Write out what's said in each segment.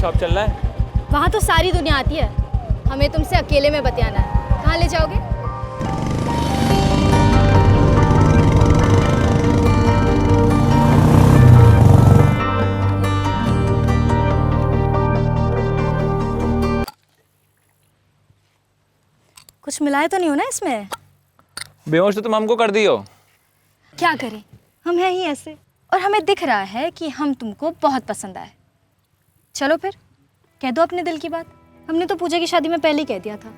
Shop चलना है? वहाँ तो सारी दुनिया आती है, हमें तुमसे अकेले में बतियाना है। कहाँ ले जाओगे? कुछ मिलाए तो नहीं हो ना इसमें? बेहोश तो तुम हमको कर दी हो। क्या करें, हम हैं ही ऐसे, और हमें दिख रहा है कि हम तुमको बहुत पसंद आए। चलो फिर कह दो अपने दिल की बात। हमने तो पूजा की शादी में पहले ही कह दिया था।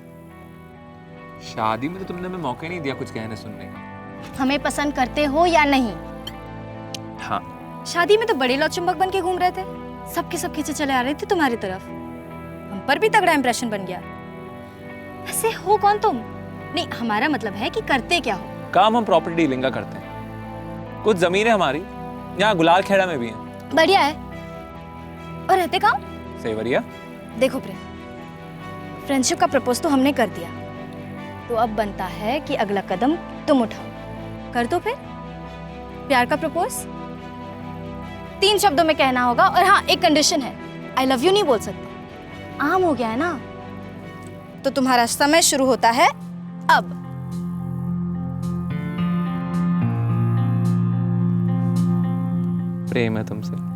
शादी में तो तुमने हमें मौका ही नहीं दिया कुछ कहने सुनने का। हमें पसंद करते हो या नहीं? हाँ। शादी में तो बड़े लौचुंबक बन के घूम रहे थे, सबके सब खींचे चले आ रहे थे तुम्हारी तरफ। हम पर भी तगड़ा इंप्रेशन बन गया। वैसे हो कौन तुम? नहीं, हमारा मतलब है कि करते क्या हो। काम हम प्रॉपर्टी डीलिंग का करते हैं। कुछ जमीनें हमारी यहाँ गुलाल खेड़ा में भी हैं। बढ़िया है। और रहते कहाँ? सेवरिया। देखो प्रेम, फ्रेंडशिप का प्रपोज तो हमने कर दिया, तो अब बनता है कि अगला कदम तुम उठाओ। कर दो फिर प्यार का प्रपोज। 3 शब्दों में कहना होगा, और हाँ, एक कंडीशन है, आई लव यू नहीं बोल सकते। आम हो गया है ना? तो तुम्हारा समय शुरू होता है अब। प्रेम है तुमसे।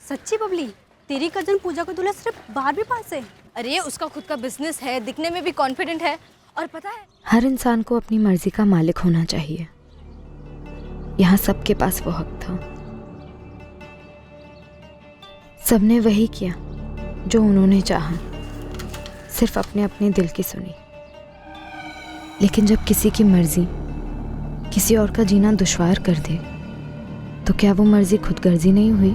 सच्ची बबली, तेरी कजन पूजा का दूल्हा सिर्फ 12वीं पास है। अरे उसका खुद का बिजनेस है, दिखने में भी कॉन्फिडेंट है, और पता है हर इंसान को अपनी मर्जी का मालिक होना चाहिए। यहाँ सबके पास वो हक था। सबने वही किया जो उन्होंने चाहा, सिर्फ अपने अपने दिल की सुनी। लेकिन जब किसी की मर्जी किसी और का जीना दुश्वार कर दे, तो क्या वो मर्जी खुदगर्जी नहीं हुई?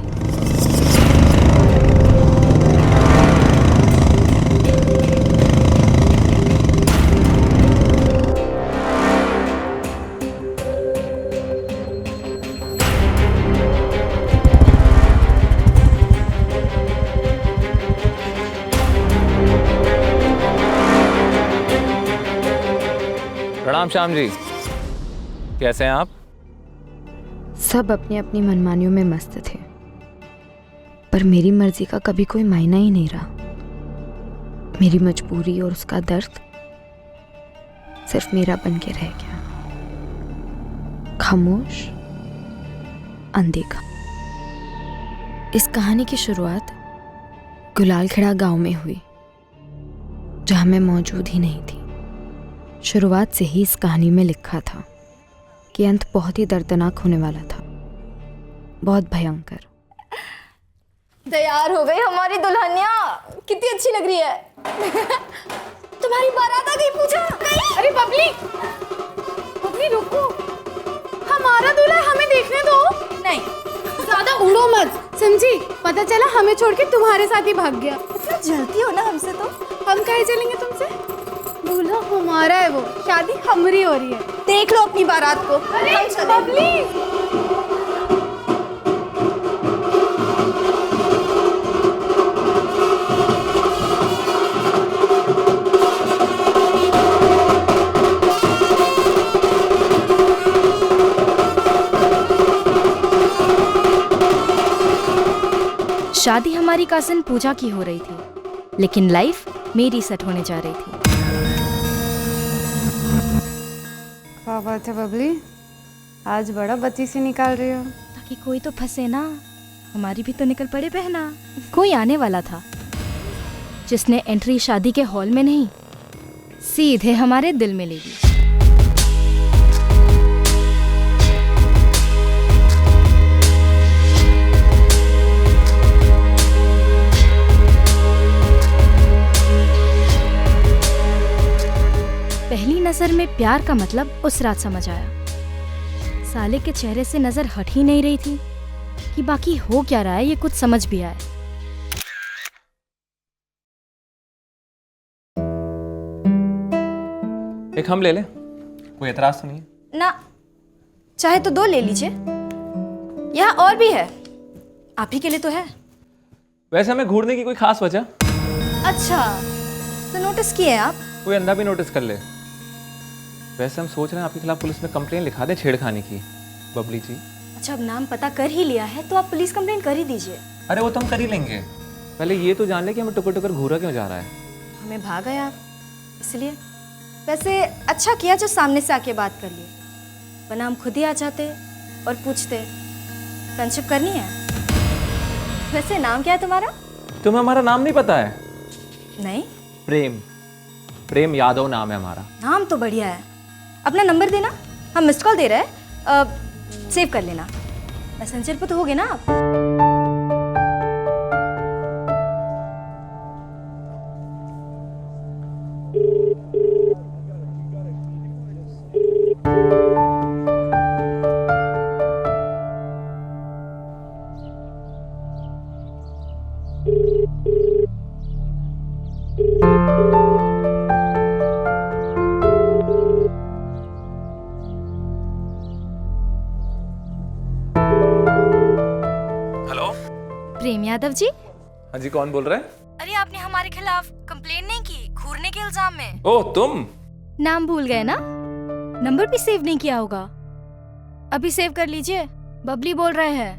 प्रणाम श्याम जी, कैसे हैं आप? सब अपनी अपनी मनमानियों में मस्त थे, पर मेरी मर्जी का कभी कोई मायना ही नहीं रहा। मेरी मजबूरी और उसका दर्द सिर्फ मेरा बन के रह गया, खामोश, अनदेखा। इस कहानी की शुरुआत गुलाल खेड़ा गांव में हुई, जहां मैं मौजूद ही नहीं थी। शुरुआत से ही इस कहानी में लिखा था कि अंत बहुत ही दर्दनाक होने वाला था, बहुत भयंकर। तैयार हो गई हमारी दुल्हनिया, कितनी अच्छी लग रही है। तुम्हारी बारात आ गई पूजा। अरे बबली, बबली रुको, हमारा दूल्हा हमें देखने दो। नहीं, ज्यादा उड़ो मत, समझी? पता चला हमें छोड़ के तुम्हारे साथ ही भाग गया। फिर जलती हो ना हमसे, तो हम कहीं चलेंगे तुमसे? दूल्हा हमारा है, वो शादी हमारी हो रही है। देख लो अपनी बारात को। अरे हम चलें। बबली, शादी हमारी कजिन पूजा की हो रही थी, लेकिन लाइफ मेरी सेट होने जा रही थी। क्या बात है बबली, आज बड़ा बत्ती से निकाल रही हो। ताकि कोई तो फंसे ना, हमारी भी तो निकल पड़े बहना। कोई आने वाला था जिसने एंट्री शादी के हॉल में नहीं, सीधे हमारे दिल में ले ली। पहली नजर में प्यार का मतलब उस रात समझ आया। साले के चेहरे से नजर हट ही नहीं रही थी कि बाकी हो क्या रहा है ये कुछ समझ भी आए। एक हम ले लें, कोई एतराज तो नहीं है? ना, चाहे तो 2 ले लीजिए। यहाँ और भी है, आप ही के लिए तो है। वैसे हमें घूरने की कोई खास वजह? अच्छा, तो नोटिस किए आप? कोई अंधा भी नोटिस कर ले। वैसे हम सोच रहे हैं आपके खिलाफ पुलिस में कंप्लेन लिखा दें छेड़खानी की। बबली जी। अच्छा, अब नाम पता कर ही लिया है तो आप पुलिस कंप्लेंट कर ही दीजिए। अरे वो तो हम कर ही लेंगे, पहले ये तो जान ले कि हमें टुकर टुकर घूरा क्यों जा रहा है। हमें भाग गए आप, इसलिए। वैसे अच्छा किया जो सामने से आके बात कर लिए, वरना हम खुद ही आ जाते और पूछते फ्रेंडशिप करनी है। वैसे नाम क्या है तुम्हारा? तुम्हें हमारा नाम नहीं पता है? नहीं। प्रेम यादव नाम है हमारा। नाम तो बढ़िया है। अपना नंबर देना, हम मिस्ड कॉल दे रहे हैं, सेव कर लेना। मैसेंजर पे तो होगे ना आप? हेलो, प्रेम यादव जी? हाँ जी, कौन बोल रहा है? अरे आपने हमारे खिलाफ कंप्लेन नहीं की घूरने के इल्जाम में? ओह तुम? नाम भूल गए ना? नंबर भी सेव नहीं किया होगा। अभी सेव कर लीजिए। बबली बोल रहे हैं,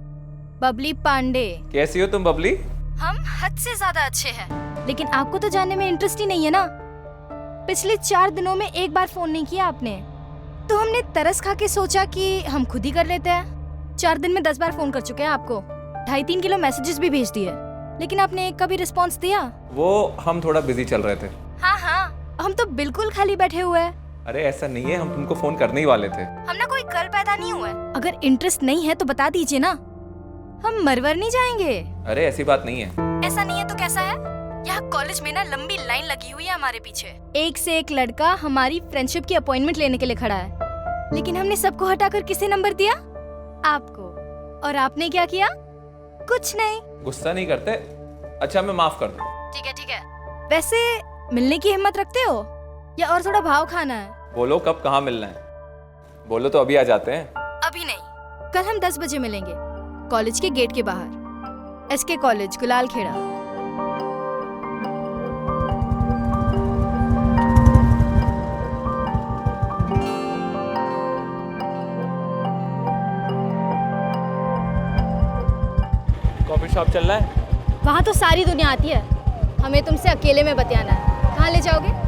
बबली पांडे। कैसी हो तुम बबली? हम हद से ज्यादा अच्छे हैं, लेकिन आपको तो जानने में इंटरेस्ट ही नहीं है ना। पिछले 4 दिनों में एक बार फोन नहीं किया आपने, तो हमने तरस खा के सोचा कि हम खुद ही कर लेते हैं। 4 दिन में 10 बार फोन कर चुके हैं आपको, 2.5-3 किलो मैसेजेस भी भेज दिए, लेकिन आपने एक का भी रिस्पॉन्स दिया? वो हम थोड़ा बिजी चल रहे थे। हाँ हाँ, हम तो बिल्कुल खाली बैठे हुए हैं। अरे ऐसा नहीं है, हम तुमको फोन करने ही वाले थे। हम ना कोई कल पैदा नहीं हुआ है। अगर इंटरेस्ट नहीं है तो बता दीजिए ना, हम मरवर नहीं जाएंगे। अरे ऐसी बात नहीं है। ऐसा नहीं है तो कैसा है? यहाँ कॉलेज में ना लंबी लाइन लगी हुई है हमारे पीछे। एक से एक लड़का हमारी फ्रेंडशिप की अपॉइंटमेंट लेने के लिए खड़ा है, लेकिन हमने सबको हटाकर किसे नंबर दिया? आपको। और आपने क्या किया? कुछ नहीं। गुस्सा नहीं करते? अच्छा, मैं माफ कर दूं। ठीक है ठीक है। वैसे मिलने की हिम्मत रखते हो या और थोड़ा भाव खाना है? बोलो कब कहाँ मिलना है, बोलो तो अभी आ जाते हैं। अभी नहीं, कल हम 10 बजे मिलेंगे, कॉलेज के गेट के बाहर, एसके कॉलेज, गुलाल खेड़ा। कॉफी शॉप चल रहा है? वहाँ तो सारी दुनिया आती है, हमें तुमसे अकेले में बतियाना है। कहाँ ले जाओगे?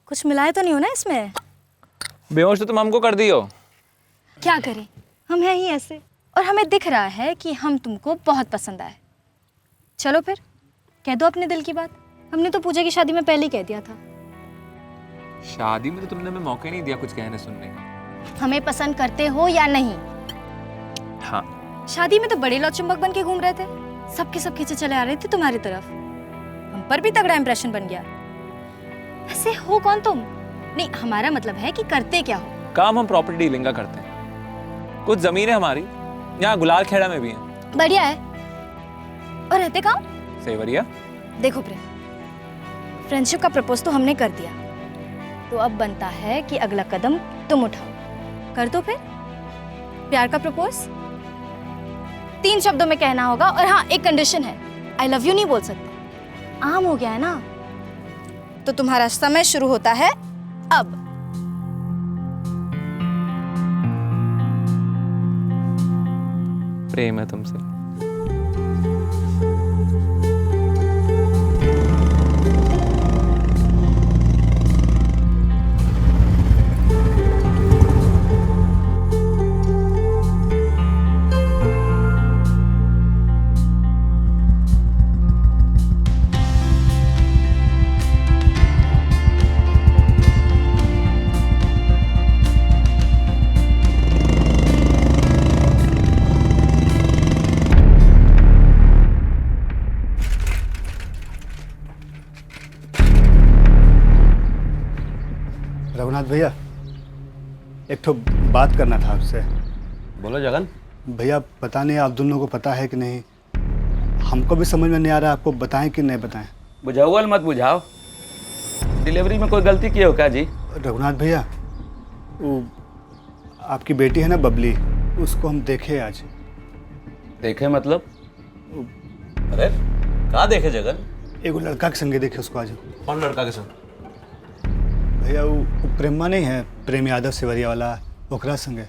कुछ मिलाए तो नहीं हो ना इसमें? बेहोश तो तुम हमको कर दियो। क्या करें, हम हैं ही ऐसे, और हमें दिख रहा है कि हम तुमको बहुत पसंद आए। चलो फिर कह दो अपने दिल की बात। हमने तो पूजा की शादी में पहले ही कह दिया था। शादी में तो तुमने हमें मौका नहीं दिया कुछ कहने सुनने का। हमें पसंद करते हो या नहीं? हाँ। शादी में तो बड़े लौ चुंबक बन के घूम रहे थे, सबके सब खींचे चले आ रहे थे तुम्हारी तरफ। हम पर भी तगड़ा इंप्रेशन बन गया। ऐसे हो कौन तुम? नहीं, हमारा मतलब है कि करते क्या हो? काम हम प्रॉपर्टी डीलिंग का करते हैं। कुछ जमीन है हमारी, यहाँ गुलाल खेड़ा में भी है। बढ़िया है। और रहते कहाँ? सेवरिया। देखो प्रेम, फ्रेंडशिप का प्रपोज तो हमने कर दिया, तो अब बनता है कि अगला कदम तुम उठाओ। कर दो फिर प्यार का प्रपोज। 3 शब्दों में कहना होगा, और हाँ, एक कंडीशन है, आई लव यू नहीं बोल सकते। आम हो गया है ना? तो तुम्हारा समय शुरू होता है अब। प्रेम है तुमसे। रघुनाथ भैया, एक तो बात करना था आपसे। बोलो जगन। भैया पता नहीं आप दोनों को पता है कि नहीं, हमको भी समझ में नहीं आ रहा, आपको बताएं कि नहीं बताएं। बुझाओ मत बुझाओ, डिलीवरी में कोई गलती की हो क्या जी? रघुनाथ भैया, वो आपकी बेटी है ना बबली, उसको हम देखे आज। देखे मतलब? अरे कहाँ देखे जगन? एगो लड़का के संगे देखे उसको आज। कौन लड़का के संग? भैया वो प्रेमा नहीं है, प्रेम यादव सेवरिया वाला, ओकरा संगे।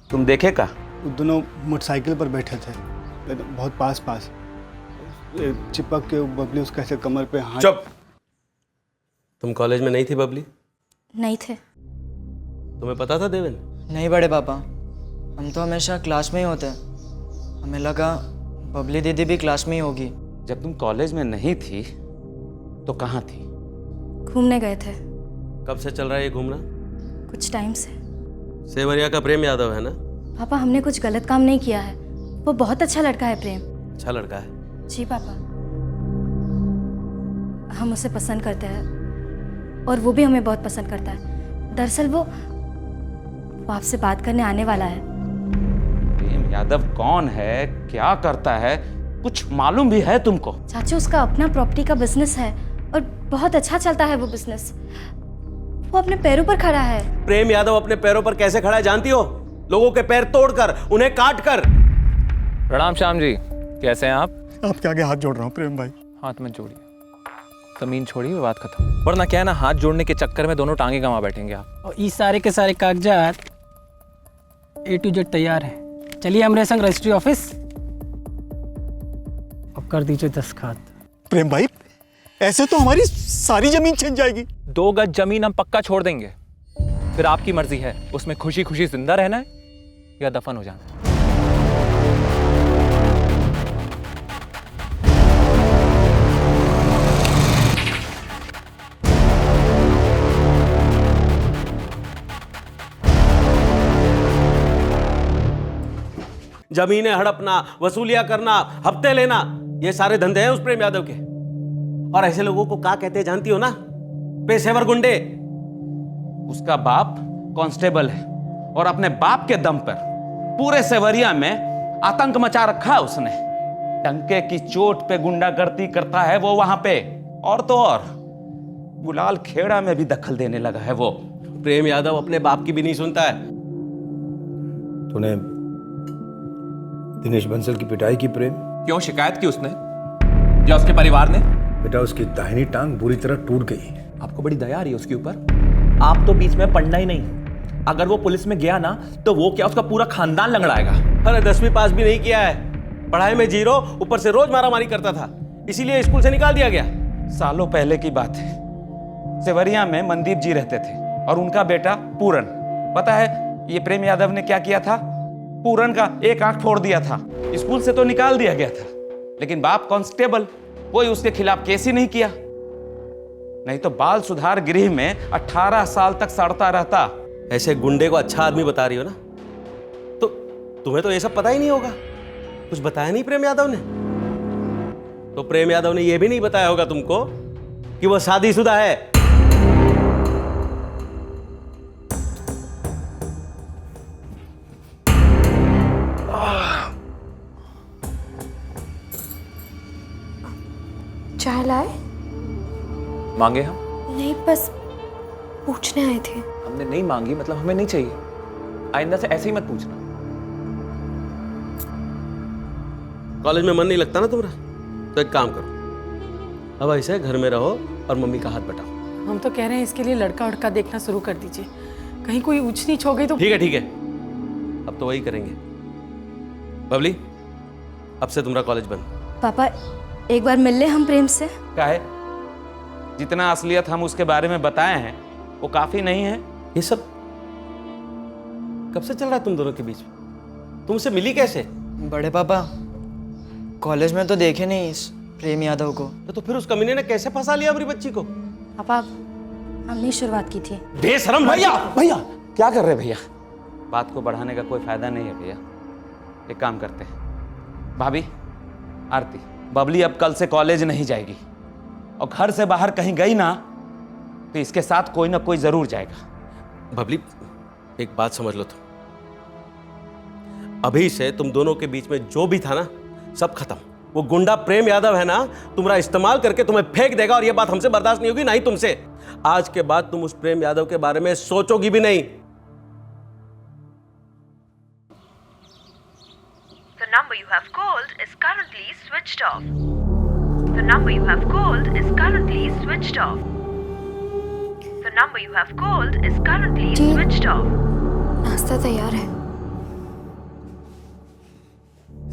तुम देखे का? वो दोनों मोटरसाइकिल पर बैठे थे, बहुत पास पास चिपक के बबली उसका ऐसे कमर पे हाथ। चुप। तुम कॉलेज में नहीं थी बबली? नहीं थे। तुम्हें पता था देवेन? नहीं बड़े पापा, हम तो हमेशा क्लास में ही होते हैं। हमें लगा बबली दीदी भी क्लास में ही होगी। जब तुम कॉलेज में नहीं थी तो कहाँ थी? घूमने गए थे। कब से चल रहा है ये घूमना? कुछ टाइम से। सेवरिया का प्रेम यादव है ना? पापा हमने कुछ गलत काम नहीं किया है, वो बहुत अच्छा लड़का है प्रेम। अच्छा लड़का है। जी पापा, हम उसे पसंद करते हैं और वो भी हमें बहुत पसंद करता है। दरअसल वो आपसे बात करने आने वाला है। प्रेम यादव कौन है, क्या करता है, कुछ मालूम भी है तुमको? चाचू उसका अपना प्रॉपर्टी का बिजनेस है और बहुत अच्छा चलता है वो बिजनेस। वो अपने पैरों पर खड़ा है। प्रेम यादव अपने पैरों पर कैसे खड़ा है जानती हो? लोगों के पैर तोड़कर, उन्हें काट कर। प्रणाम श्याम जी, कैसे हैं आप? आपके आगे हाथ जोड़ रहा हूँ प्रेम भाई। हाथ मत जोड़िए, जमीन छोड़िए, बात खत्म। वरना क्या है ना, हाथ जोड़ने के चक्कर में दोनों टांगे गंवा बैठेंगे आप। और ये सारे के सारे कागजात A to Z तैयार हैं। चलिए हमारे संग रजिस्ट्री ऑफिस, अब कर दीजिए दस्तखत। प्रेम भाई, ऐसे तो हमारी सारी जमीन छिन जाएगी। 2 गज जमीन हम पक्का छोड़ देंगे, फिर आपकी मर्जी है उसमें खुशी खुशी जिंदा रहना है या दफन हो जाना है। जमीनें हड़पना, वसूलियां करना, हफ्ते लेना, ये सारे धंधे हैं उस प्रेम यादव के। और ऐसे लोगों को क्या कहते हैं जानती हो ना? पेशेवर गुंडे। उसका बाप कांस्टेबल है और अपने बाप के दम पर पूरे सेवरिया में आतंक मचा रखा है उसने। डंके की चोट पे गुंडागर्दी करता है वो वहां पे। और तो और गुलाल खेड़ा में भी दखल देने लगा है वो। प्रेम यादव अपने बाप की भी नहीं सुनता है। तूने दिनेश बंसल की पिटाई की प्रेम? क्यों, शिकायत की उसने या उसके परिवार ने? बेटा उसकी दाहिनी टांग बुरी तरह टूट गई। आपको बड़ी दया आ रही है उसके ऊपर? आप तो बीच में पढ़ना ही नहीं। अगर वो पुलिस में गया ना तो वो क्या उसका पूरा खानदान लंगड़ाएगा। अरे 10वीं पास भी नहीं किया है, पढ़ाई में 0, ऊपर से रोज मारामारी करता था, इसीलिए स्कूल से निकाल दिया गया। सालों पहले की बात है, सेवरिया में मनदीप जी रहते थे और उनका बेटा पूरन। पता है ये प्रेम यादव ने क्या किया था? पूरन का एक आंख फोड़ दिया था। स्कूल से तो निकाल दिया गया था, लेकिन बाप कांस्टेबल, कोई उसके खिलाफ केस ही नहीं किया। नहीं तो बाल सुधार गृह में 18 साल तक सड़ता रहता। ऐसे गुंडे को अच्छा आदमी बता रही हो ना? तो तुम्हें तो ये सब पता ही नहीं होगा, कुछ बताया नहीं प्रेम यादव ने? तो प्रेम यादव ने यह भी नहीं बताया होगा तुमको कि वो शादीशुदा है। चाय लाए? मांगे हम? नहीं, बस पूछने आए थे। हमने नहीं मांगी मतलब हमें नहीं चाहिए। आइंदा से ऐसे ही मत पूछना। कॉलेज में मन नहीं लगता ना तुम्हारा? तो एक काम करो, अब ऐसे घर में रहो और मम्मी का हाथ बटाओ। हम तो कह रहे हैं इसके लिए लड़का उड़का देखना शुरू कर दीजिए, कहीं कोई ऊंच नीच हो गई तो। ठीक है ठीक है, अब तो वही करेंगे। बबली, अब से तुम्हारा कॉलेज बंद। पापा एक बार मिल ले हम प्रेम से। क्या है, जितना असलियत हम उसके बारे में बताए हैं वो काफी नहीं है। ये सब कब से चल रहा है तुम दोनों के बीच में? तुमसे मिली कैसे? बड़े पापा कॉलेज में तो देखे नहीं इस प्रेम यादव को। तो फिर उस कमीने ने कैसे फंसा लिया हमारी बच्ची को? पापा हमने शुरुआत की थी। बेशरम भैया भैया क्या कर रहे भैया? बात को बढ़ाने का कोई फायदा नहीं है भैया। एक काम करते हैं, भाभी आरती, बबली अब कल से कॉलेज नहीं जाएगी और घर से बाहर कहीं गई ना तो इसके साथ कोई ना कोई जरूर जाएगा। बबली एक बात समझ लो तुम, अभी से तुम दोनों के बीच में जो भी था ना, सब खत्म। वो गुंडा प्रेम यादव है ना, तुम्हारा इस्तेमाल करके तुम्हें फेंक देगा और ये बात हमसे बर्दाश्त नहीं होगी, ना ही तुमसे। आज के बाद तुम उस प्रेम यादव के बारे में सोचोगी भी नहीं। The number you have called is currently switched off. The number you have called is currently switched off. The number you have called is currently switched off. नाश्ता तैयार है।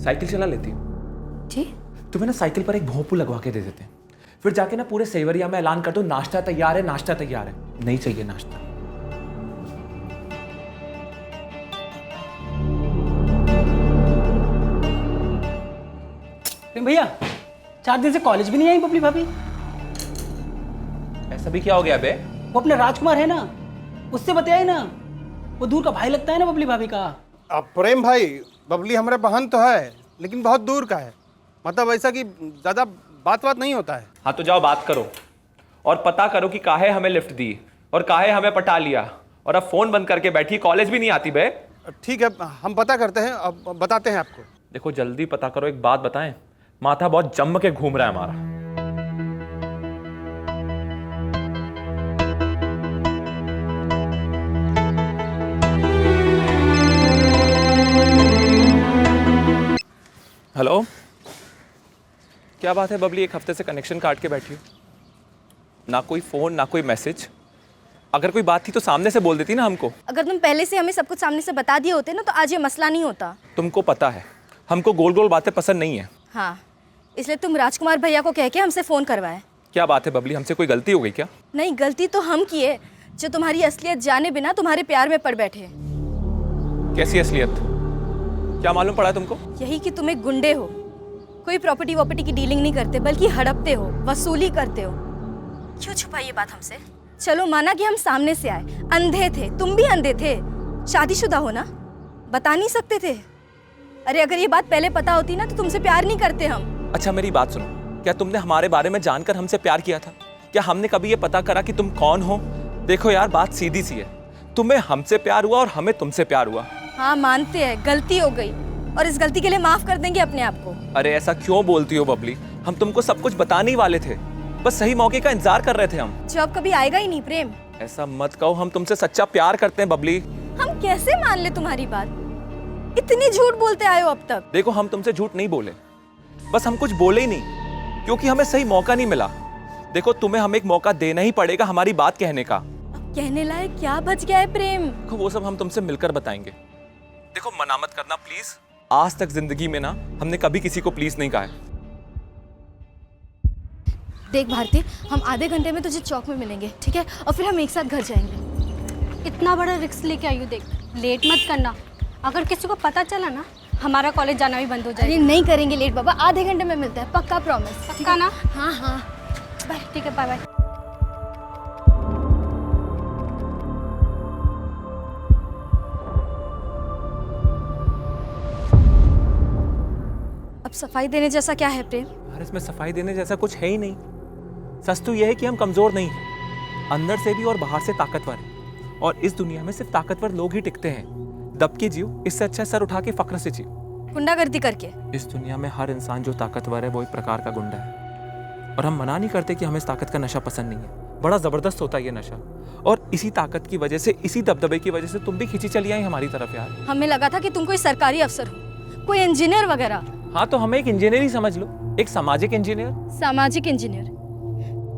साइकिल चला लेती हो? जी? तुम्हें ना साइकिल पर एक भोंपू लगवा के दे देते हैं, फिर जाके ना पूरे सेवरिया में ऐलान कर दो नाश्ता तैयार है, नाश्ता तैयार है। नहीं चाहिए नाश्ता। भैया 4 दिन से कॉलेज भी नहीं आई बबली भाभी। ऐसा भी क्या हो गया बे? वो अपने राजकुमार है ना, उससे बताया ना, वो दूर का भाई लगता है ना बबली भाभी का। अब प्रेम भाई, बबली हमारे बहन तो है, लेकिन बहुत दूर का है। मतलब ऐसा कि ज़्यादा बात नहीं होता है। हाँ तो जाओ बात करो और पता करो कि काहे हमें लिफ्ट दी और काहे हमें पटा लिया, और अब फोन बंद करके बैठी, कॉलेज भी नहीं आती बे। ठीक है, हम पता करते हैं, अब बताते हैं आपको। देखो जल्दी पता करो। एक बात बताएं, माथा बहुत जम के घूम रहा है हमारा। हेलो, क्या बात है बबली, एक हफ्ते से कनेक्शन काट के बैठी हो? ना कोई फोन ना कोई मैसेज। अगर कोई बात थी तो सामने से बोल देती ना हमको। अगर तुम पहले से हमें सब कुछ सामने से बता दिए होते ना तो आज ये मसला नहीं होता। तुमको पता है हमको गोल गोल बातें पसंद नहीं है। हाँ, इसलिए तुम राजकुमार भैया को कह के हमसे फ़ोन करवाए। क्या बात है बबली, हमसे कोई गलती हो गई क्या? नहीं, गलती तो हम किए जो तुम्हारी असलियत जाने बिना तुम्हारे प्यार में पड़ बैठे। कैसी असलियत? क्या मालूम पड़ा तुमको? यही कि तुम एक गुंडे हो, कोई प्रॉपर्टी वॉपर्टी की डीलिंग नहीं करते बल्कि हड़पते हो, वसूली करते हो। क्यों छुपाई ये बात हमसे? चलो माना कि हम सामने से आए, अंधे थे, तुम भी अंधे थे, शादीशुदा हो ना, बता नहीं सकते थे। अरे अगर ये बात पहले पता होती ना तो तुमसे प्यार नहीं करते हम। अच्छा मेरी बात सुनो, क्या तुमने हमारे बारे में जानकर हमसे प्यार किया था? क्या हमने कभी ये पता करा कि तुम कौन हो? देखो यार, बात सीधी सी है, तुम्हें हमसे प्यार हुआ और हमें तुमसे प्यार हुआ। हाँ मानते हैं, गलती हो गई और इस गलती के लिए माफ कर देंगे अपने आप को। अरे ऐसा क्यों बोलती हो बबली, हम तुमको सब कुछ बताने ही वाले थे, बस सही मौके का इंतजार कर रहे थे हम। जो अब कभी आएगा ही नहीं प्रेम। ऐसा मत कहो, हम तुमसे सच्चा प्यार करते हैं बबली। हम कैसे मान ले तुम्हारी बात? इतनी झूठ बोलते आए हो अब तक। देखो हम तुमसे झूठ नहीं बोले, बस हम कुछ बोले ही नहीं क्योंकि हमें सही मौका नहीं मिला। देखो तुम्हें हमें एक मौका देना ही पड़ेगा हमारी बात कहने का। अब कहने लायक क्या बच गया है प्रेम? देखो वो सब हम तुमसे मिलकर बताएंगे। देखो मना मत करना प्लीज, आज तक जिंदगी में ना हमने कभी किसी को प्लीज नहीं कहा है। देख भारती, हम आधे घंटे में तुझे चौक में मिलेंगे, ठीक है? और फिर हम एक साथ घर जाएंगे। इतना बड़ा रिस्क लेके आई हो, देख लेट मत करना। अगर किसी को पता चला ना, हमारा कॉलेज जाना भी बंद हो अरे जाएगा। नहीं करेंगे लेट बाबा, आधे घंटे में मिलते हैं, पक्का प्रॉमिस। पक्का ना? हाँ हाँ, बाय, ठीक है, बाय बाय। अब सफाई देने जैसा क्या है प्रेम? यार इसमें सफाई देने जैसा कुछ है ही नहीं। सच तो यह है कि हम कमजोर नहीं हैं, अंदर से भी और बाहर से ताकतवर हैं। और इस दुनिया में सिर्फ ताकतवर लोग ही टिकते हैं। दब के जियो, इससे अच्छा सर उठा के फक्र से जियो। गुंडागर्दी करके? इस दुनिया में हर इंसान जो ताकतवर है वो एक प्रकार का गुंडा है। और हम मना नहीं करते कि हमें इस ताकत का नशा पसंद नहीं है, बड़ा जबरदस्त होता है ये नशा। और इसी ताकत की वजह से, इसी दबदबे की वजह से तुम भी खींची चली आई हमारी तरफ यार। हमें लगा था कि तुम कोई सरकारी अफसर हो, कोई इंजीनियर वगैरह। हाँ तो हमें एक इंजीनियर ही समझ लो, एक सामाजिक इंजीनियर। सामाजिक इंजीनियर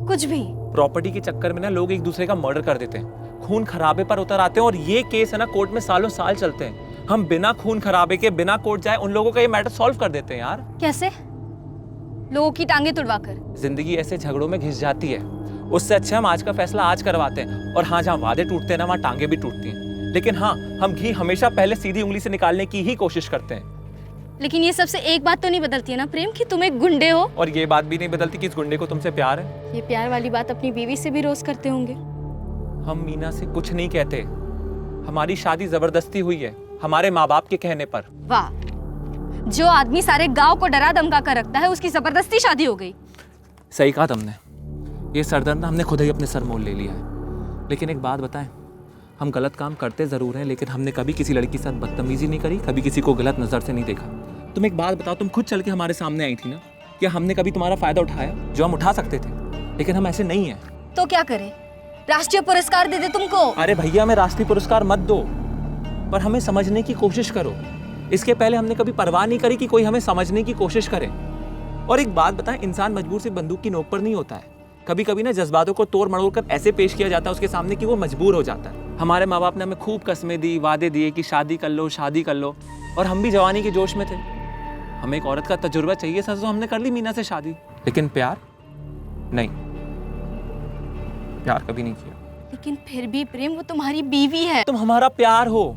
कुछ भी। प्रॉपर्टी के चक्कर में ना लोग एक दूसरे का मर्डर कर देते हैं, खून खराबे पर उतर आते हैं, और ये केस है ना कोर्ट में सालों साल चलते हैं। हम बिना खून खराबे के, बिना कोर्ट जाए उन लोगों का ये मैटर सॉल्व कर देते हैं यार। कैसे? लोगों की टांगे तुड़वाकर? जिंदगी ऐसे झगड़ों में घिस जाती है, उससे अच्छा हम आज का फैसला आज करवाते हैं। और हाँ, जहाँ वादे टूटते हैं ना वहाँ टांगे भी टूटती हैं। लेकिन हाँ, हम घी हमेशा पहले सीधी उंगली से निकालने की ही कोशिश करते हैं। लेकिन ये सबसे एक बात तो नहीं बदलती है ना प्रेम, कि तुम एक गुंडे हो। और ये बात भी नहीं बदलती कि इस गुंडे को तुमसे प्यार है। ये प्यार वाली बात अपनी बीवी से भी रोज करते होंगे। हम मीना से कुछ नहीं कहते, हमारी शादी जबरदस्ती हुई है हमारे माँ बाप के कहने पर। वाह, जो आदमी सारे गांव को डरा धमका कर रखता है उसकी जबरदस्ती शादी हो गई। सही कहा तुमने, ये सरदर्द ना हमने खुद ही अपने सर मोल ले लिया है। लेकिन एक बात बताएं, हम गलत काम करते ज़रूर हैं, लेकिन हमने कभी किसी लड़की के साथ बदतमीजी नहीं करी, कभी किसी को गलत नज़र से नहीं देखा। तुम एक बात बताओ, तुम खुद चल के हमारे सामने आई थी ना, क्या हमने कभी तुम्हारा फ़ायदा उठाया? जो हम उठा सकते थे, लेकिन हम ऐसे नहीं हैं। तो क्या करें? राष्ट्रीय पुरस्कार दे दे तुमको? अरे भैया, हमें राष्ट्रीय पुरस्कार मत दो, पर हमें समझने की कोशिश करो। इसके पहले हमने कभी परवाह नहीं करी कि कोई हमें समझने की कोशिश करे। और एक बात बताएं, इंसान मजबूर सिर्फ बंदूक की नोक पर नहीं होता है। कभी कभी ना जज्बातों को तोड़ मड़ोड़ कर ऐसे पेश किया जाता है उसके सामने कि वो मजबूर हो जाता है। हमारे माँ बाप ने हमें खूब कस्में दी, वादे दिए कि शादी कर लो, शादी कर लो, और हम भी जवानी के जोश में थे। हमें एक औरत का तजुर्बा चाहिए था, तो हमने कर ली मीना से शादी। लेकिन प्यार नहीं, प्यार कभी नहीं किया। लेकिन फिर भी प्रेम, वो तुम्हारी बीवी है। तुम हमारा प्यार हो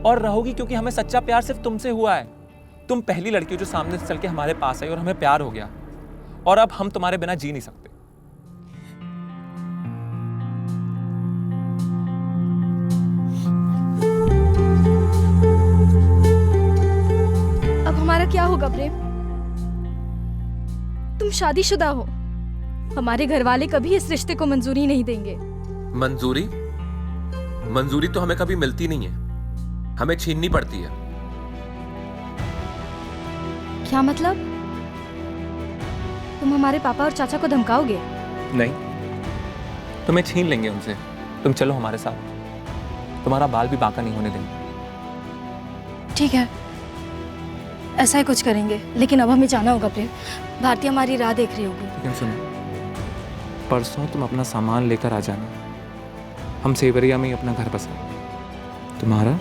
और रहोगी, क्योंकि हमें सच्चा प्यार सिर्फ तुमसे हुआ है। तुम पहली लड़की हो जो सामने से चल के हमारे पास आई और हमें प्यार हो गया, और अब हम तुम्हारे बिना जी नहीं सकते। अब हमारा क्या होगा प्रेम? तुम शादीशुदा हो, हमारे घर वाले कभी इस रिश्ते को मंजूरी नहीं देंगे। मंजूरी तो हमें कभी मिलती नहीं है, हमें छीननी पड़ती है। क्या मतलब? तुम हमारे पापा और चाचा को धमकाओगे? नहीं, तुम्हें छीन लेंगे उनसे। तुम चलो हमारे साथ, तुम्हारा बाल भी बांका नहीं होने देंगे। ठीक है, ऐसा ही कुछ करेंगे, लेकिन अब हमें जाना होगा प्रेम। भारती हमारी राह देख रही होगी। लेकिन सुनो, परसों तुम अपना सामान लेकर आ जाना, हम सेवरिया में ही अपना घर बसा, तुम्हारा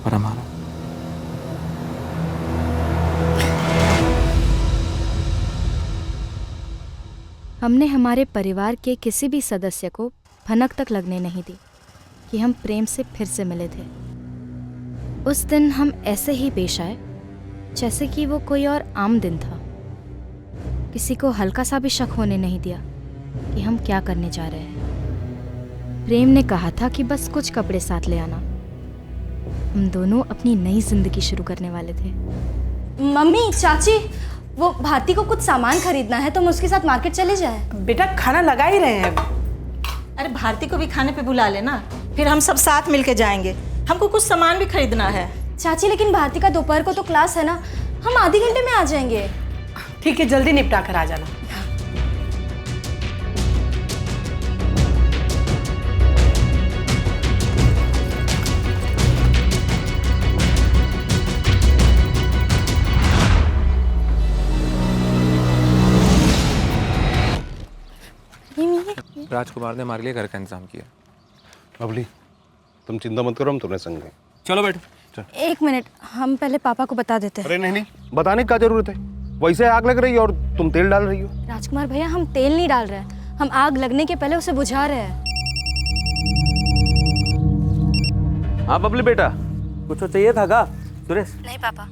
और हमारा। हमने हमारे परिवार के किसी भी सदस्य को भनक तक लगने नहीं दी कि हम प्रेम से फिर से मिले थे। उस दिन हम ऐसे ही पेश आए जैसे कि वो कोई और आम दिन था। किसी को हल्का सा भी शक होने नहीं दिया कि हम क्या करने जा रहे हैं। प्रेम ने कहा था कि बस कुछ कपड़े साथ ले आना। हम दोनों अपनी नई जिंदगी शुरू करने वाले थे। मम्मी, चाची, वो भारती को कुछ सामान खरीदना है, तो हम उसके साथ मार्केट चले जाएं। बेटा खाना लगा ही रहे हैं। अरे भारती को भी खाने पे बुला लेना, फिर हम सब साथ मिलके जाएंगे। हमको कुछ सामान भी खरीदना है। चाची, लेकिन भारती का दोपहर को तो क्लास है ना, हम आधे घंटे में आ जाएंगे। ठीक है, जल्दी निपटा कर आ जाना। राजकुमार ने हमारे लिए घर का इंतजाम किया। बबली, तुम चिंता मत करो, हम तुम्हें संग हैं। चलो बैठो। एक मिनट, हम पहले पापा को बता देते हैं। अरे नहीं, बताने की क्या जरूरत है? वैसे आग लग रही है और तुम तेल डाल रही हो। राजकुमार भैया, हम तेल नहीं डाल रहे हैं, हम आग लगने के पहले उसे बुझा रहे हैं। हाँ बबली बेटा, कुछ तो चाहिए था का? सुरेश? नहीं पापा,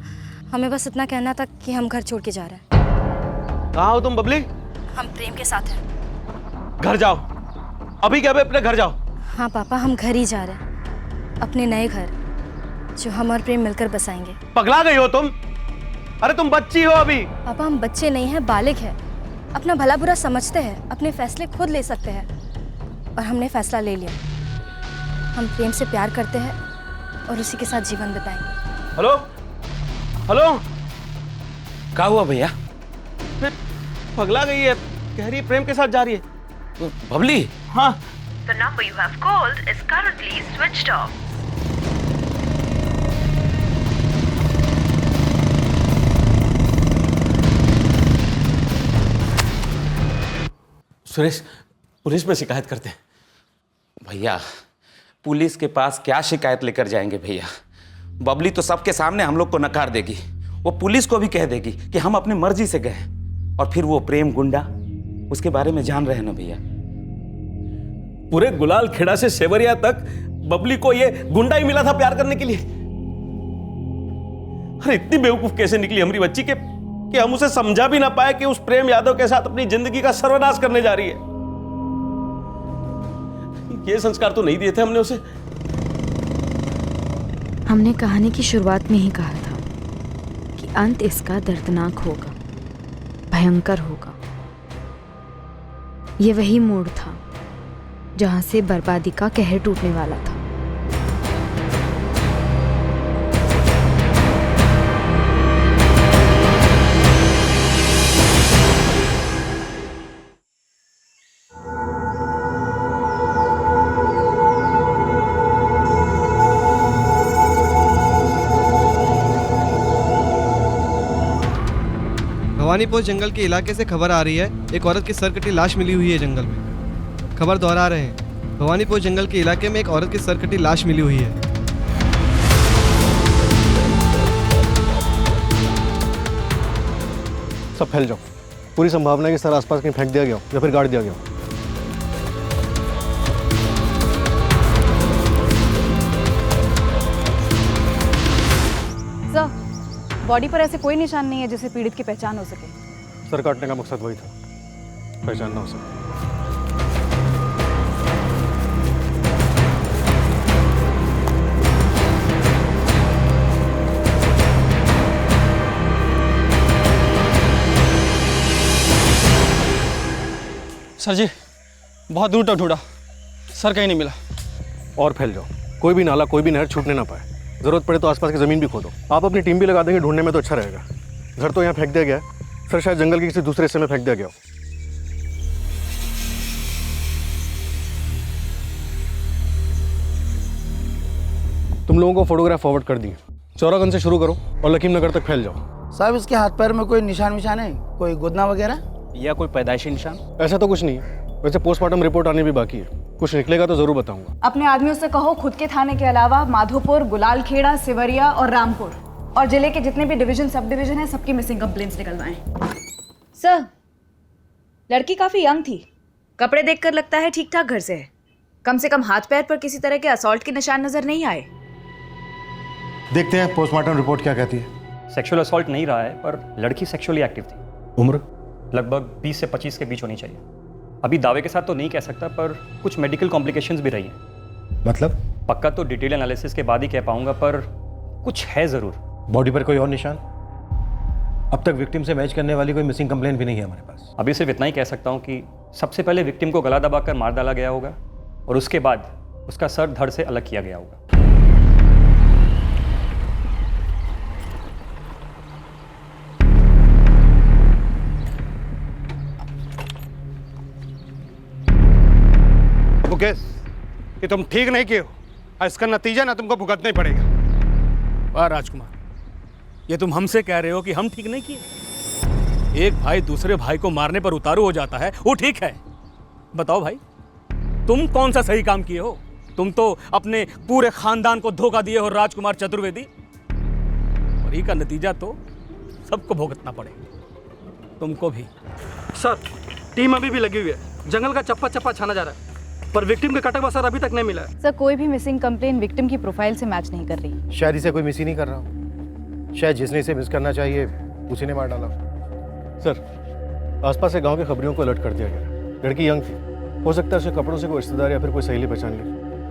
हमें बस इतना कहना था कि हम घर छोड़ के जा रहे हैं। कहाँ हो तुम बबली? हम प्रेम के साथ हैं। घर जाओ, अभी क्या अपने घर जाओ। हाँ पापा, हम घर ही जा रहे हैं, अपने नए घर जो हम और प्रेम मिलकर बसाएंगे। पगला गई हो तुम? अरे तुम बच्ची हो अभी। पापा, हम बच्चे नहीं हैं, बालिग हैं, अपना भला बुरा समझते हैं, अपने फैसले खुद ले सकते हैं। और हमने फैसला ले लिया, हम प्रेम से प्यार करते हैं और उसी के साथ जीवन बिताएंगे। हेलो हेलो, क्या हुआ भैया? पगला गई है, कह रही है प्रेम के साथ जा रही है। बबली? हाँ। The number you have called is currently switched off. Suresh, police में शिकायत करते हैं। भैया, पुलिस के पास क्या शिकायत लेकर जाएंगे भैया? बबली तो सबके सामने हम लोग को नकार देगी। वो पुलिस को भी कह देगी कि हम अपनी मर्जी से गए, और फिर वो प्रेम गुंडा, उसके बारे में जान रहे हैं ना भैया। पूरे गुलाल खेड़ा से सेवरिया तक बबली को ये गुंडा ही मिला था प्यार करने के लिए। अरे इतनी बेवकूफ कैसे निकली हमारी बच्ची के कि हम उसे समझा भी ना पाए कि उस प्रेम यादव के साथ अपनी जिंदगी का सर्वनाश करने जा रही है। ये संस्कार तो नहीं दिए थे हमने उसे। हमने कहानी की शुरुआत में ही कहा था कि अंत इसका दर्दनाक होगा, भयंकर होगा। ये वही मोड़ था जहां से बर्बादी का कहर टूटने वाला था। भवानी पोस्ट जंगल के इलाके से खबर आ रही है, एक औरत की सर कटी लाश मिली हुई है जंगल में। खबर दोहरा रहे हैं, भवानी पोस्ट जंगल के इलाके में एक औरत की सर कटी लाश मिली हुई है। सब फैल जाओ। पूरी संभावना है कि सर आसपास कहीं फेंक दिया गया हो या फिर गाड़ दिया गया हो। सर, बॉडी पर ऐसे कोई निशान नहीं है जिससे पीड़ित की पहचान हो सके। सर काटने का मकसद वही था, पहचान ना हो सके। सर जी, बहुत दूर तक ढूंढा, सर कहीं नहीं मिला। और फैल जाओ, कोई भी नाला, कोई भी नहर छूटने ना पाए। जरूरत पड़े तो आसपास की जमीन भी खोदो। आप अपनी टीम भी लगा देंगे ढूंढने में तो अच्छा रहेगा। घर तो यहाँ फेंक दिया गया है, सर शायद जंगल के किसी दूसरे हिस्से में फेंक दिया गया हो। तुम लोगों को फोटोग्राफ फॉरवर्ड कर दिए। चौरागंज से शुरू करो और लकीम नगर तक फैल जाओ। साहब, इसके हाथ पैर में कोई निशान विशान है, कोई गुदना वगैरह या कोई पैदाइशी निशान? ऐसा तो कुछ नहीं है, वैसे पोस्टमार्टम रिपोर्ट आनी भी बाकी है। कुछ निकलेगा तो जरूर बताऊंगा। अपने आदमियों से कहो खुद के थाने के अलावा माधोपुर, गुलालखेड़ा, सिवरिया और रामपुर और जिले के जितने भी डिवीजन, सब डिवीजन है, सबकी मिसिंग कंप्लेंट्स निकलवाएं। सर, लड़की काफी यंग थी, कपड़े देखकर लगता है ठीक ठाक घर से है। कम से कम हाथ पैर पर किसी तरह के असॉल्ट के निशान नजर नहीं आए। देखते हैं पोस्टमार्टम रिपोर्ट क्या कहती है। सेक्सुअल असॉल्ट नहीं रहा है, पर लड़की सेक्सुअली एक्टिव थी। उम्र लगभग 20 से 25 के बीच होनी चाहिए। अभी दावे के साथ तो नहीं कह सकता, पर कुछ मेडिकल कॉम्प्लिकेशंस भी रही हैं। मतलब? पक्का तो डिटेल एनालिसिस के बाद ही कह पाऊंगा, पर कुछ है ज़रूर। बॉडी पर कोई और निशान? अब तक विक्टिम से मैच करने वाली कोई मिसिंग कंप्लेंट भी नहीं है हमारे पास। अभी सिर्फ इतना ही कह सकता हूँ कि सबसे पहले विक्टिम को गला दबाकर मार डाला गया होगा और उसके बाद उसका सर धड़ से अलग किया गया होगा। मुकेश, कि तुम ठीक नहीं किए हो और इसका नतीजा ना तुमको भुगतना ही पड़ेगा। वाह राजकुमार, ये तुम हमसे कह रहे हो कि हम ठीक नहीं किए? एक भाई दूसरे भाई को मारने पर उतारू हो जाता है, वो ठीक है? बताओ भाई, तुम कौन सा सही काम किए हो? तुम तो अपने पूरे खानदान को धोखा दिए हो राजकुमार चतुर्वेदी, और ये का नतीजा तो सबको भुगतना पड़ेगा, तुमको भी। सर, टीम अभी भी लगी हुई है, जंगल का चप्पा चप्पा छाना जा रहा है, पर विक्टिम का कटा हुआ सर अभी तक नहीं मिला है। सर, कोई भी मिसिंग कंप्लेंट विक्टिम की प्रोफाइल से मैच नहीं कर रही। शायद इसे कोई मिस ही नहीं कर रहा हो, शायद जिसने इसे मिस करना चाहिए उसी ने मार डाला। सर, आसपास के गांव के खबरियों को अलर्ट कर दिया गया। लड़की यंग थी, हो सकता है उसके कपड़ों से कोई रिश्तेदार या फिर कोई सहेली पहचान ली।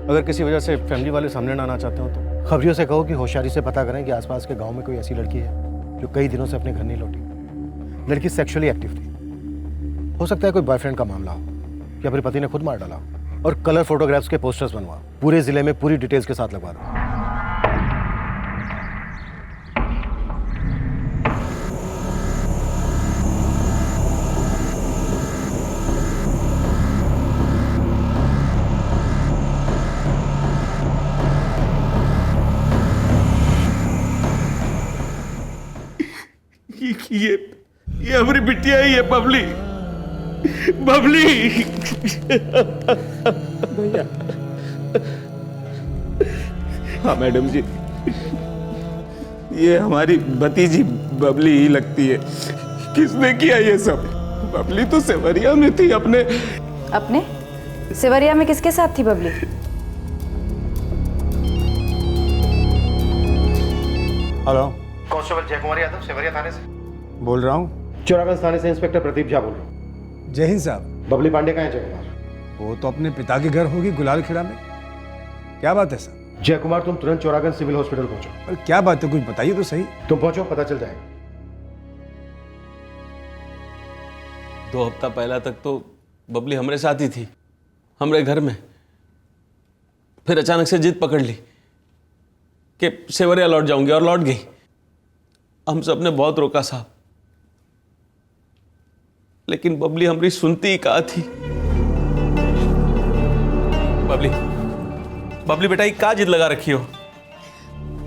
अगर किसी वजह से फैमिली वाले सामने ना आना चाहते हो तो खबरियों से कहो कि होशियारी से पता करें कि आसपास के गांव में कोई ऐसी लड़की है जो कई दिनों से अपने घर नहीं लौटी। लड़की सेक्सुअली एक्टिव थी, हो सकता है कोई बॉयफ्रेंड का मामला हो या फिर पति ने खुद मार डाला हो। और कलर फोटोग्राफ्स के पोस्टर्स बनवा, पूरे जिले में पूरी डिटेल्स के साथ लगवा दो। ये हमारी बिटिया ही है, बबली। बबली भैया। हाँ मैडम जी, ये हमारी भतीजी बबली ही लगती है। किसने किया ये सब? बबली तो सेवरिया में थी अपने सेवरिया में किसके साथ थी बबली? हेलो, कांस्टेबल जयकुमार यादव, सेवरिया थाने से बोल रहा हूँ। चौरागंज थाने से इंस्पेक्टर प्रदीप झा बोल रहा हूँ। जय हिंद साहब। बबली पांडे कहाँ है जयकुमार? वो तो अपने पिता के घर होगी गुलालखेड़ा में। क्या बात है सर? जयकुमार, तुम तुरंत चौरागंज सिविल हॉस्पिटल पहुंचो। पर क्या बात है, कुछ बताइए तो सही। तुम पहुंचो, पता चल जाएगा। 2 हफ्ता पहला तक तो बबली हमारे साथ ही थी, हमारे घर में। फिर अचानक से जिद पकड़ ली कि सेवरिया लौट जाऊंगी, और लौट गई। हम सब ने बहुत रोका साहब, लेकिन बबली हमारी सुनती ही कहा थी। बबली बेटा, ये क्या जिद लगा रखी हो?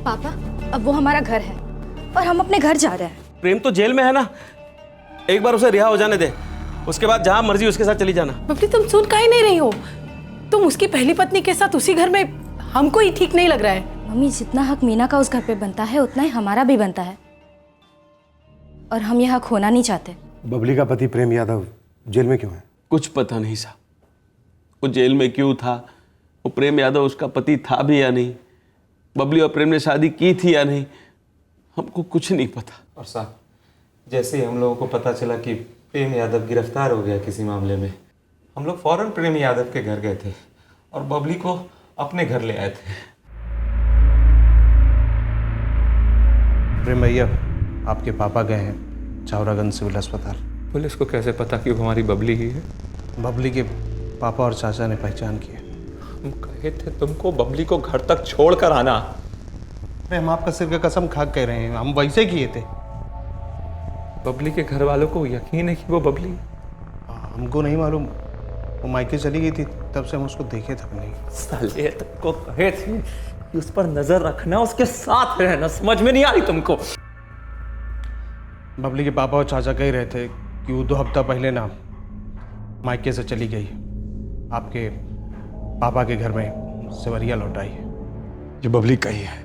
पापा, अब वो हमारा घर है और हम अपने घर जा रहे हैं। प्रेम तो जेल में है ना, एक बार उसे रिहा हो जाने दे, उसके बाद जहां मर्जी उसके साथ चली जाना। बबली तुम सुन काहे नहीं रही हो? तुम उसकी पहली पत्नी के साथ उसी घर में, हमको ही ठीक नहीं लग रहा है। मम्मी, जितना हक मीना का उस घर पे बनता है उतना ही हमारा भी बनता है, और हम यह हक होना नहीं चाहते। बबली का पति प्रेम यादव जेल में क्यों है? कुछ पता नहीं साहब, वो जेल में क्यों था, वो प्रेम यादव उसका पति था भी या नहीं, बबली और प्रेम ने शादी की थी या नहीं, हमको कुछ नहीं पता। और साहब, जैसे ही हम लोगों को पता चला कि प्रेम यादव गिरफ्तार हो गया किसी मामले में, हम लोग फौरन प्रेम यादव के घर गए थे और बबली को अपने घर ले आए थे। प्रेम भैया, आपके पापा गए हैं चावरागंज सिविल अस्पताल। पुलिस को कैसे पता कि वो हमारी बबली ही है? बबली के पापा और चाचा ने पहचान की है। हम कहे थे तुमको बबली को घर तक छोड़ कर आना। अरे हम आपका सिर का कसम खा कह रहे हैं, हम वैसे किए थे। बबली के घर वालों को यकीन है कि वो बबली? हमको नहीं मालूम, वो मायके चली गई थी, तब से हम उसको देखे तक नहीं। साले तुमको कहे थे कि उस पर नजर रखना, उसके साथ रहना, समझ में नहीं आ रही तुमको? बबली के पापा और चाचा कह रहे थे कि वो 2 हफ्ता पहले ना मायके से चली गई, आपके पापा के घर में सेवरिया लौट आई है। ये बबली का ही है,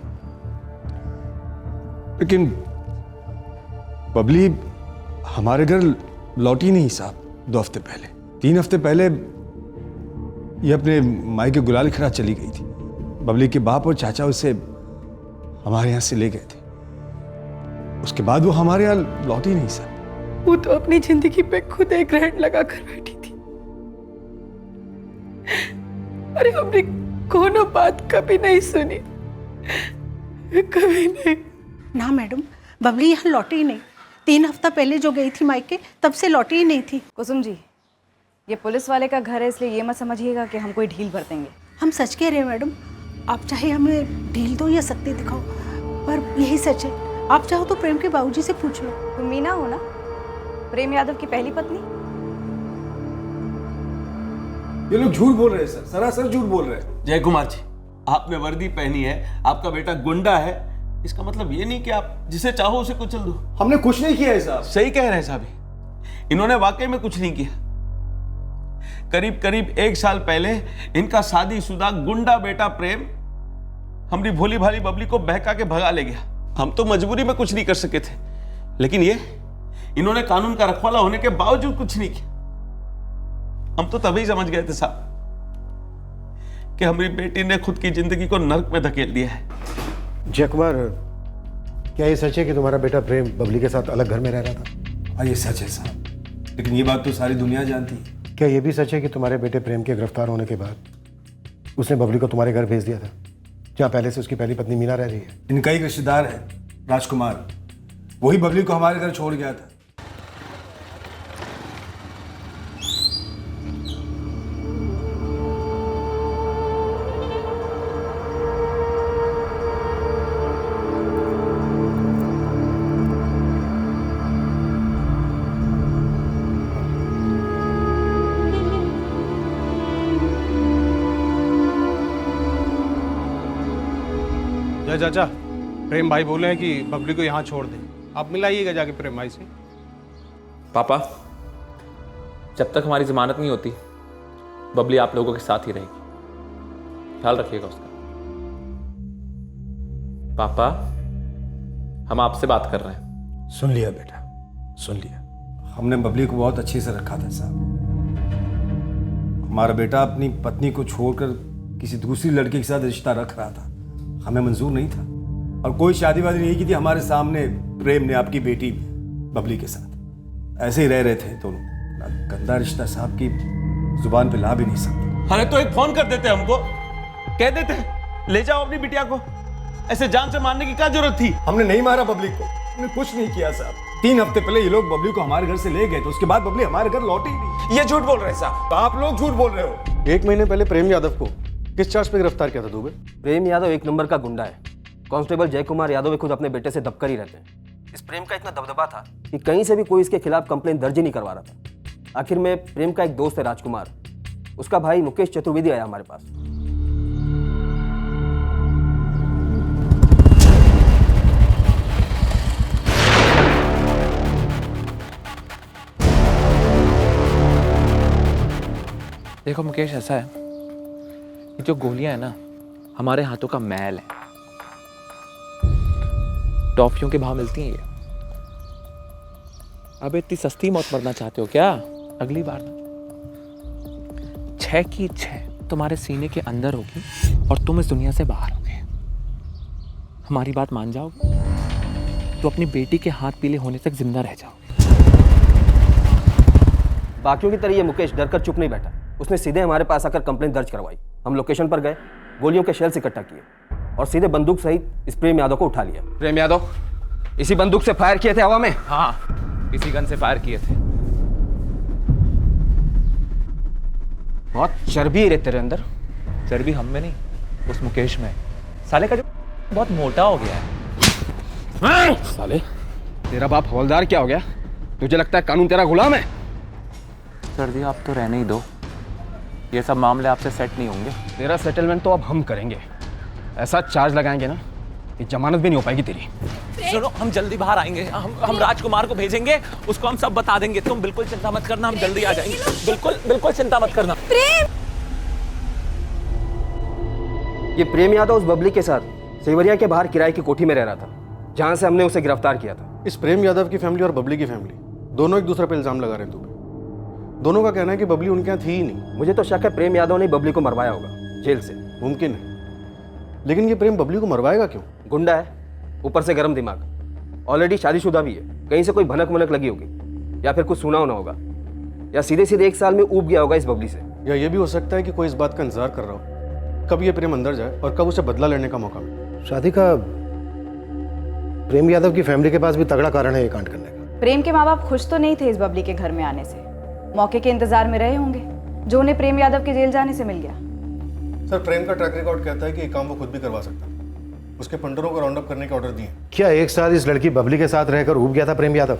लेकिन बबली हमारे घर लौटी नहीं साहब। 2 हफ्ते पहले, 3 हफ्ते पहले ये अपने मायके गुलाल खिड़ा चली गई थी। बबली के बाप और चाचा उसे हमारे यहाँ से ले गए थे, उसके बाद वो हमारे यहाँ लौटी नहीं साहब। वो तो अपनी जिंदगी पे खुद एक ग्रहण लगा कर बैठी थी। अरे हमने कोनो बात कभी नहीं सुनी, कभी नहीं। ना मैडम, बबली यहाँ लौटी ही नहीं। 3 हफ्ता पहले जो गई थी मायके, तब से लौटी ही नहीं थी। कुसुम जी, ये पुलिस वाले का घर है, इसलिए ये मत समझिएगा कि हम कोई ढील भर देंगे। हम सच कह रहे हैं मैडम, आप चाहे हमें ढील दो या सख्ती दिखाओ, पर यही सच है। आप चाहो तो प्रेम के बाबूजी से पूछ लो। तुम मीना हो ना, प्रेम यादव की पहली पत्नी? ये लोग झूठ बोल रहे हैं सर, सरासर झूठ बोल रहे हैं। जय कुमार जी, आपने वर्दी पहनी है, आपका बेटा गुंडा है, इसका मतलब ये नहीं कि आप जिसे चाहो उसे कुचल दो। हमने कुछ नहीं किया है साहब। सही कह रहे हैं साहब, इन्होंने वाकई में कुछ नहीं किया। करीब करीब 1 साल पहले इनका शादीशुदा गुंडा बेटा प्रेम हमारी भोली भाली बबली को बहका के भगा ले गया। हम तो मजबूरी में कुछ नहीं कर सके थे, लेकिन ये इन्होंने कानून का रखवाला होने के बावजूद कुछ नहीं किया। हम तो तभी समझ गए थे साहब कि हमारी बेटी ने खुद की जिंदगी को नर्क में धकेल दिया है। जय कुमार, क्या ये सच है कि तुम्हारा बेटा प्रेम बबली के साथ अलग घर में रह रहा था? हाँ, ये सच है साहब, लेकिन ये बात तो सारी दुनिया जानती है। क्या ये भी सच है कि तुम्हारे बेटे प्रेम के गिरफ्तार होने के बाद उसने बबली को तुम्हारे घर भेज दिया था, जहाँ पहले से उसकी पहली पत्नी मीना रह रही है? इनका ही रिश्तेदार है राजकुमार, वही बबली को हमारे घर छोड़ गया था। जय चाचा, प्रेम भाई बोले हैं कि बबली को यहाँ छोड़ दें, आप मिलाइएगा जाके प्रेम भाई से। पापा, जब तक हमारी जमानत नहीं होती बबली आप लोगों के साथ ही रहेगी, ख्याल रखिएगा उसका। पापा, हम आपसे बात कर रहे हैं। सुन लिया बेटा, सुन लिया। हमने बबली को बहुत अच्छे से रखा था साहब। हमारा बेटा अपनी पत्नी को छोड़कर किसी दूसरी लड़की के साथ रिश्ता रख रहा था, हमें मंजूर नहीं था, और कोई शादी वादी नहीं की थी हमारे सामने। प्रेम ने आपकी बेटी बबली के साथ ऐसे ही रह रहे थे दोनों। गंदा रिश्ता साहब की जुबान पे ला भी नहीं सकते। अरे तो एक फोन कर देते हमको, कह देते ले जाओ अपनी बिटिया को, ऐसे जान से मारने की क्या जरूरत थी? हमने नहीं मारा बबली को, हमने कुछ नहीं किया साहब। 3 हफ्ते पहले ये लोग बबली को हमारे घर से ले गए थे, उसके बाद बबली हमारे घर लौटी ही नहीं। ये झूठ बोल रहे हैं साहब। आप लोग झूठ बोल रहे हो। 1 महीने पहले प्रेम यादव को किस चार्ज पे गिरफ्तार किया था दुबे? प्रेम यादव 1 नंबर का गुंडा है। कांस्टेबल जय कुमार यादव भी खुद अपने बेटे से दबकर ही रहते हैं। इस प्रेम का इतना दबदबा था कि कहीं से भी कोई इसके खिलाफ कंप्लेंट दर्ज ही नहीं करवा रहा था। आखिर में प्रेम का एक दोस्त है राजकुमार, उसका भाई मुकेश चतुर्वेदी आया हमारे पास। देखो मुकेश, ऐसा है, ये जो गोलियां है ना, हमारे हाथों का मैल है। टॉफियों के भाव मिलती हैं ये। अब इतनी सस्ती मौत मरना चाहते हो क्या? अगली बार ना 6 की 6 तुम्हारे सीने के अंदर होगी और तुम इस दुनिया से बाहर होगे। हमारी बात मान जाओगे तो अपनी बेटी के हाथ पीले होने तक जिंदा रह जाओगे। बाकियों की तरह ये मुकेश डर कर चुप नहीं बैठा, उसने सीधे हमारे पास आकर कंप्लेन दर्ज करवाई। हम लोकेशन पर गए, गोलियों के शेल्स इकट्ठा किए और सीधे बंदूक सहित इस प्रेम यादव को उठा लिया। प्रेम यादव इसी बंदूक से फायर किए थे हवा में? हाँ, इसी गन से फायर किए थे। बहुत चर्बी है तेरे अंदर। चर्बी हम में नहीं, उस मुकेश में। साले का जो बहुत मोटा हो गया है। साले, तेरा बाप हवलदार क्या हो गया? तुझे लगता है कानून तेरा गुलाम है? सर जी, आप तो रहने ही दो, ये सब मामले आपसे सेट नहीं होंगे। तेरा सेटलमेंट तो अब हम करेंगे। ऐसा चार्ज लगाएंगे ना कि जमानत भी नहीं हो पाएगी तेरी। सुनो, हम जल्दी बाहर आएंगे। हम राजकुमार को भेजेंगे, उसको हम सब बता देंगे। तुम बिल्कुल चिंता मत करना, हम जल्दी आ जाएंगे। बिल्कुल चिंता मत करना। ये प्रेम यादव उस बबली के साथ सेवरिया के बाहर किराए की कोठी में रह रहा था, जहां से हमने उसे गिरफ्तार किया था। इस प्रेम यादव की फैमिली और बबली की फैमिली दोनों एक दूसरे पर इल्जाम लगा रहे हैं तुम्हें। दोनों का कहना है कि बबली उनके यहाँ थी ही नहीं। मुझे तो शक है प्रेम यादव ने बबली को मरवाया होगा जेल से। मुमकिन है, लेकिन ये प्रेम बबली को मरवाएगा क्यों? गुंडा है, ऊपर से गर्म दिमाग, ऑलरेडी शादीशुदा भी है। कहीं से कोई भनक वनक लगी होगी या फिर कुछ सुना होना होगा, या सीधे सीधे 1 साल में ऊब गया होगा इस बबली से। या ये भी हो सकता है कि कोई इस बात का इंतजार कर रहा हो कब ये प्रेम अंदर जाए और कब उसे बदला लेने का मौका मिले। शादी का प्रेम यादव की फैमिली के पास भी तगड़ा कारण है ये कांड करने का। प्रेम के माँ बाप खुश तो नहीं थे इस बबली के घर में आने से, मौके के इंतजार में रहे होंगे जो उन्हें प्रेम यादव के जेल जाने से मिल गया। सर, प्रेम का ट्रैक रिकॉर्ड कहता है कि ये काम वो खुद भी करवा सकता है। उसके पंडरों को राउंड अप करने के ऑर्डर दिए। क्या 1 साल इस लड़की बबली के साथ रहकर ऊब गया था प्रेम यादव?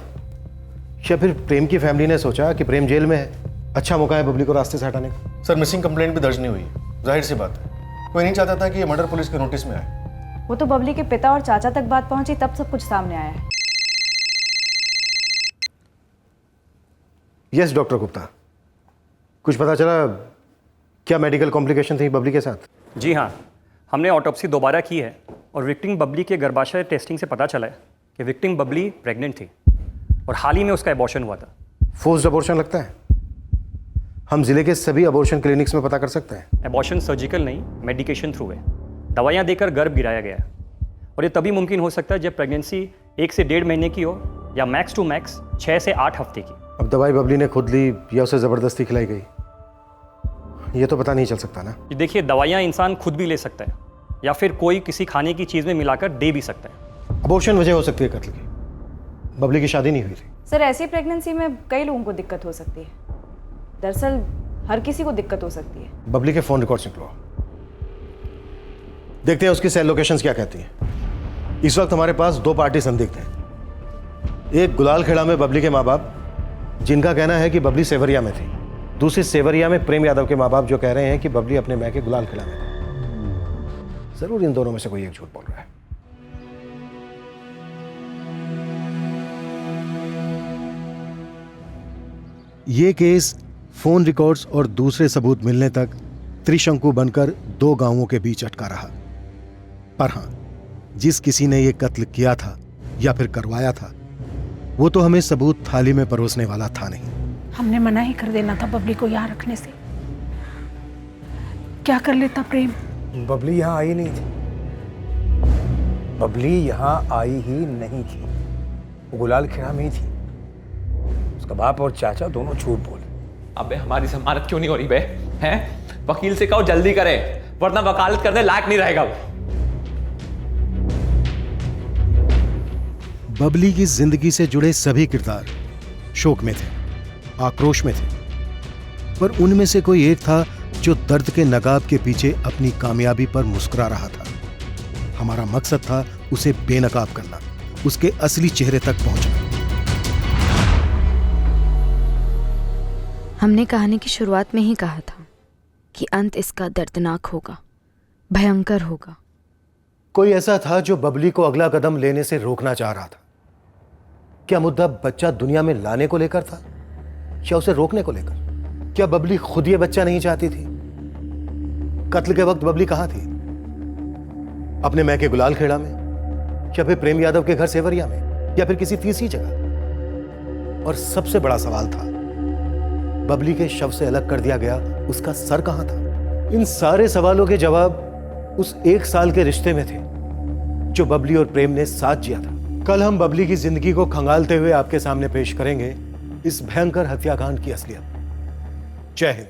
या फिर प्रेम की फैमिली ने सोचा कि प्रेम जेल में है, अच्छा मौका है बबली को रास्ते से हटाने का? सर, मिसिंग कंप्लेंट भी दर्ज नहीं हुई, जाहिर सी बात है कोई नहीं चाहता था कि ये मर्डर पुलिस के नोटिस में आए। वो तो बबली के पिता और चाचा तक बात पहुंची तब सब कुछ सामने आया है। यस डॉक्टर गुप्ता, कुछ पता चला? क्या मेडिकल कॉम्प्लिकेशन थी बबली के साथ? जी हाँ, हमने ऑटोप्सी दोबारा की है और विक्टिम बबली के गर्भाशय टेस्टिंग से पता चला है कि विक्टिम बबली प्रेग्नेंट थी और हाल ही में उसका एबॉर्शन हुआ था। फोर्स्ड अबॉर्शन लगता है। हम जिले के सभी अबॉर्शन क्लिनिक्स में पता कर सकते हैं। एबॉर्शन सर्जिकल नहीं, मेडिकेशन थ्रू है। दवाइयाँ देकर गर्भ गिराया गया है और ये तभी मुमकिन हो सकता है जब प्रेगनेंसी 1 से 1.5 महीने की हो या मैक्स टू मैक्स 6 से 8 हफ्ते की। अब दवाई बबली ने खुद ली या उसे जबरदस्ती खिलाई गई, ये तो पता नहीं चल सकता ना। देखिए, दवाइयाँ इंसान खुद भी ले सकता है या फिर कोई किसी खाने की चीज़ में मिलाकर दे भी सकता है। अबॉर्शन वजह हो सकती है कत्ल की, बबली की शादी नहीं हुई थी। सर, ऐसी प्रेगनेंसी में कई लोगों को दिक्कत हो सकती है। दरअसल हर किसी को दिक्कत हो सकती है। बबली के फोन रिकॉर्ड्स निकलवाओ, देखते हैं उसकी सेल लोकेशंस क्या कहती हैं। इस वक्त हमारे पास 2 पार्टी संदिग्ध हैं। एक गुलाल खेड़ा में बबली के माँ बाप जिनका कहना है कि बबली सेवरिया में थी, दूसरी सेवरिया में प्रेम यादव के माँ बाप जो कह रहे हैं कि बबली अपने मैके गुलाल खेड़ा में थी। जरूर इन दोनों में से कोई एक झूठ बोल रहा है। ये केस फोन रिकॉर्ड्स और दूसरे सबूत मिलने तक त्रिशंकु बनकर 2 गांवों के बीच अटका रहा। पर हां, जिस किसी ने यह कत्ल किया था या फिर करवाया था, वो तो हमें सबूत थाली में परोसने वाला था नहीं। हमने मना ही कर देना था बबली को यहाँ रखने से। क्या कर लेता प्रेम? बबली यहाँ आई नहीं थी, बबली यहाँ आई ही नहीं थी, वो गुलाल खेड़ा में ही थी। उसका बाप और चाचा दोनों झूठ बोले। अबे हमारी जमानत क्यों नहीं हो रही बे? हैं? वकील से कहो जल्दी करे, वरना वकालत करने लायक नहीं रहेगा वो। बबली की जिंदगी से जुड़े सभी किरदार शोक में थे, आक्रोश में थे, पर उनमें से कोई एक था जो दर्द के नगाब के पीछे अपनी कामयाबी पर मुस्कुरा रहा था। हमारा मकसद था उसे बेनकाब करना, उसके असली चेहरे तक पहुंचना। हमने कहानी की शुरुआत में ही कहा था कि अंत इसका दर्दनाक होगा, भयंकर होगा। कोई ऐसा था जो बबली को अगला कदम लेने से रोकना चाह रहा था। क्या मुद्दा बच्चा दुनिया में लाने को लेकर था या उसे रोकने को लेकर? क्या बबली खुद ये बच्चा नहीं चाहती थी? कत्ल के वक्त बबली कहां थी? अपने मैके गुलाल खेड़ा में, या फिर प्रेम यादव के घर सेवरिया में, या फिर किसी तीसरी जगह? और सबसे बड़ा सवाल था, बबली के शव से अलग कर दिया गया उसका सर कहां था? इन सारे सवालों के जवाब उस 1 साल के रिश्ते में थे जो बबली और प्रेम ने साथ जिया था। कल हम बबली की जिंदगी को खंगालते हुए आपके सामने पेश करेंगे इस भयंकर हत्याकांड की असलियत। जय हिंद।